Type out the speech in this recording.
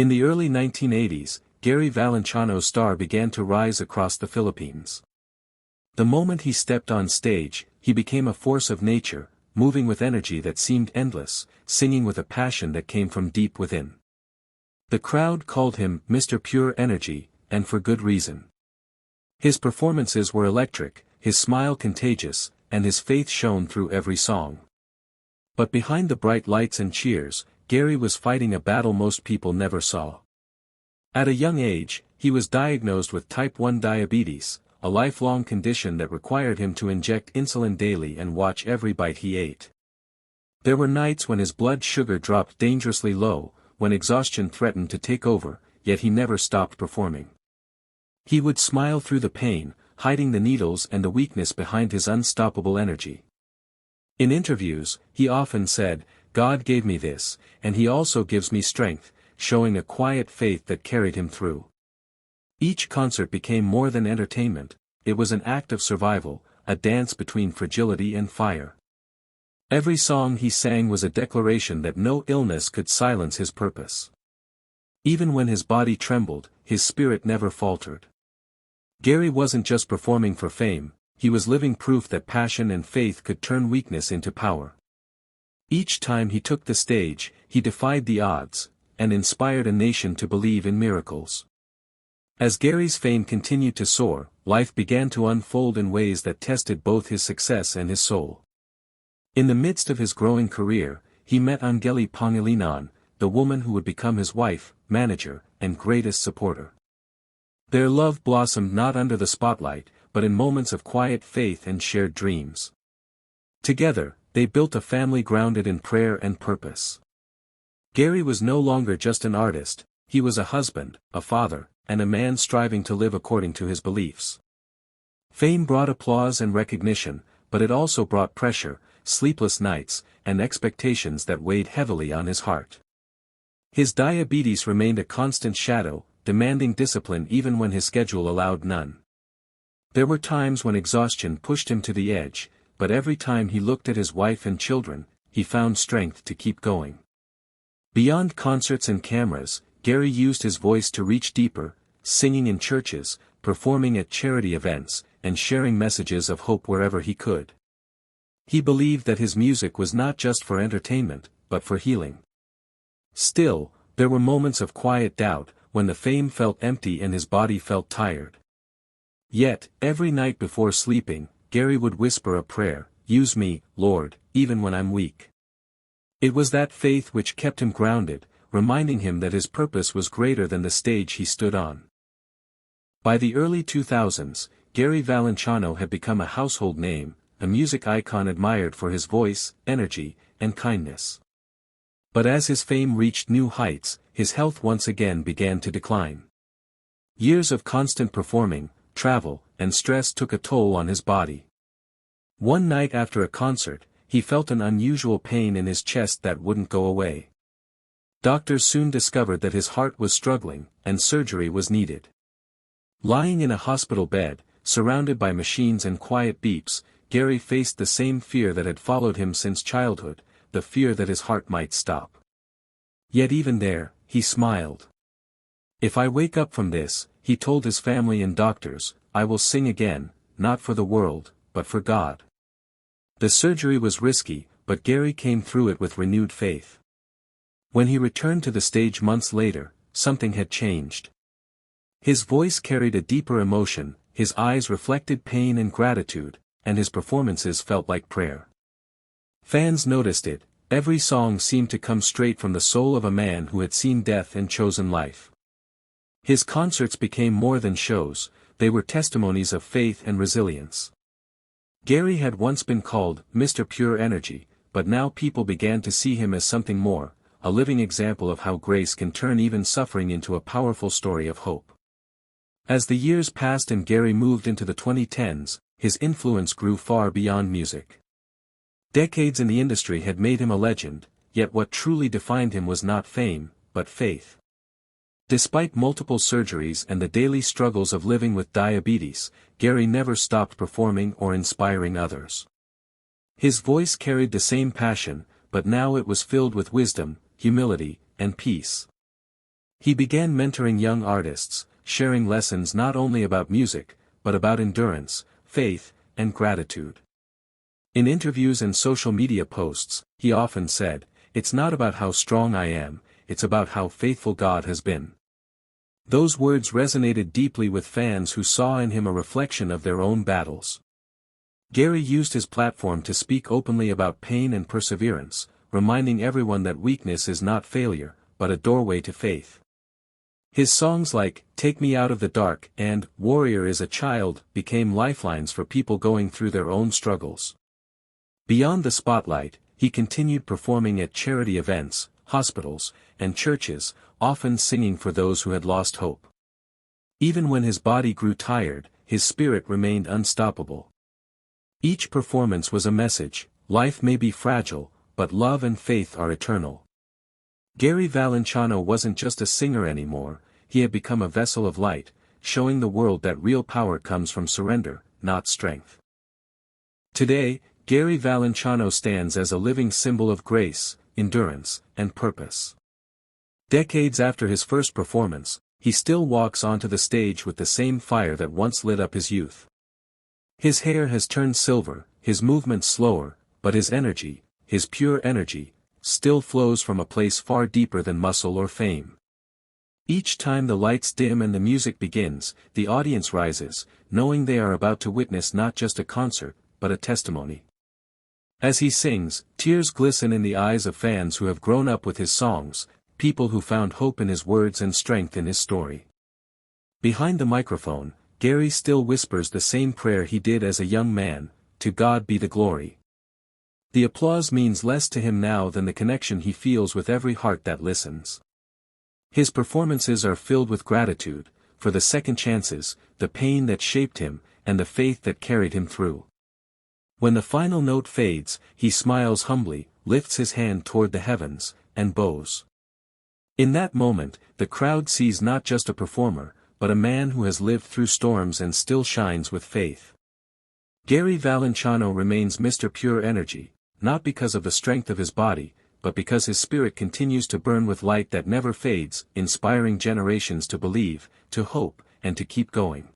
In the early 1980s, GaryValenciano's star began to rise across the Philippines. The moment he stepped on stage, he became a force of nature, moving with energy that seemed endless, singing with a passion that came from deep within. The crowd called him Mr. Pure Energy, and for good reason. His performances were electric, his smile contagious, and his faith shone through every song. But behind the bright lights and cheers, Gary was fighting a battle most people never saw. At a young age, he was diagnosed with type 1 diabetes, a lifelong condition that required him to inject insulin daily and watch every bite he ate. There were nights when his blood sugar dropped dangerously low, when exhaustion threatened to take over, yet he never stopped performing. He would smile through the pain, hiding the needles and the weakness behind his unstoppable energy. In interviews, he often said, "God gave me this, and He also gives me strength," showing a quiet faith that carried him through. Each concert became more than entertainment, it was an act of survival, a dance between fragility and fire. Every song he sang was a declaration that no illness could silence his purpose. Even when his body trembled, his spirit never faltered. Gary wasn't just performing for fame, he was living proof that passion and faith could turn weakness into power. Each time he took the stage, he defied the odds, and inspired a nation to believe in miracles. As Gary's fame continued to soar, life began to unfold in ways that tested both his success and his soul. In the midst of his growing career, he met Angeli Pangilinan, the woman who would become his wife, manager, and greatest supporter. Their love blossomed not under the spotlight, but in moments of quiet faith and shared dreams. Together, they built a family grounded in prayer and purpose. Gary was no longer just an artist, he was a husband, a father, and a man striving to live according to his beliefs. Fame brought applause and recognition, but it also brought pressure, sleepless nights, and expectations that weighed heavily on his heart. His diabetes remained a constant shadow, demanding discipline even when his schedule allowed none. There were times when exhaustion pushed him to the edge, but every time he looked at his wife and children, he found strength to keep going. Beyond concerts and cameras, Gary used his voice to reach deeper, singing in churches, performing at charity events, and sharing messages of hope wherever he could. He believed that his music was not just for entertainment, but for healing. Still, there were moments of quiet doubt, when the fame felt empty and his body felt tired. Yet, every night before sleeping, Gary would whisper a prayer, "Use me, Lord, even when I'm weak." It was that faith which kept him grounded, reminding him that his purpose was greater than the stage he stood on. By the early 2000s, GaryValenciano had become a household name, a music icon admired for his voice, energy, and kindness. But as his fame reached new heights, his health once again began to decline. Years of constant performing, travel, and stress took a toll on his body. One night after a concert, he felt an unusual pain in his chest that wouldn't go away. Doctors soon discovered that his heart was struggling, and surgery was needed. Lying in a hospital bed, surrounded by machines and quiet beeps, Gary faced the same fear that had followed him since childhood, the fear that his heart might stop. Yet even there, he smiled. "If I wake up from this," he told his family and doctors, "I will sing again, not for the world, but for God." The surgery was risky, but Gary came through it with renewed faith. When he returned to the stage months later, something had changed. His voice carried a deeper emotion, his eyes reflected pain and gratitude, and his performances felt like prayer. Fans noticed it, every song seemed to come straight from the soul of a man who had seen death and chosen life. His concerts became more than shows, they were testimonies of faith and resilience. Gary had once been called Mr. Pure Energy, but now people began to see him as something more, a living example of how grace can turn even suffering into a powerful story of hope. As the years passed and Gary moved into the 2010s, his influence grew far beyond music. Decades in the industry had made him a legend, yet what truly defined him was not fame, but faith. Despite multiple surgeries and the daily struggles of living with diabetes, Gary never stopped performing or inspiring others. His voice carried the same passion, but now it was filled with wisdom, humility, and peace. He began mentoring young artists, sharing lessons not only about music, but about endurance, faith, and gratitude. In interviews and social media posts, he often said, "It's not about how strong I am, it's about how faithful God has been." Those words resonated deeply with fans who saw in him a reflection of their own battles. Gary used his platform to speak openly about pain and perseverance, reminding everyone that weakness is not failure, but a doorway to faith. His songs like "Take Me Out of the Dark" and "Warrior is a Child" became lifelines for people going through their own struggles. Beyond the spotlight, he continued performing at charity events, hospitals, and churches, often singing for those who had lost hope. Even when his body grew tired, his spirit remained unstoppable. Each performance was a message: life may be fragile, but love and faith are eternal. GaryValenciano wasn't just a singer anymore, he had become a vessel of light, showing the world that real power comes from surrender, not strength. Today, GaryValenciano stands as a living symbol of grace, endurance, and purpose. Decades after his first performance, he still walks onto the stage with the same fire that once lit up his youth. His hair has turned silver, his movements slower, but his energy, his pure energy, still flows from a place far deeper than muscle or fame. Each time the lights dim and the music begins, the audience rises, knowing they are about to witness not just a concert, but a testimony. As he sings, tears glisten in the eyes of fans who have grown up with his songs, people who found hope in his words and strength in his story. Behind the microphone, Gary still whispers the same prayer he did as a young man: "To God be the glory." The applause means less to him now than the connection he feels with every heart that listens. His performances are filled with gratitude, for the second chances, the pain that shaped him, and the faith that carried him through. When the final note fades, he smiles humbly, lifts his hand toward the heavens, and bows. In that moment, the crowd sees not just a performer, but a man who has lived through storms and still shines with faith. GaryValenciano remains Mr. Pure Energy, not because of the strength of his body, but because his spirit continues to burn with light that never fades, inspiring generations to believe, to hope, and to keep going.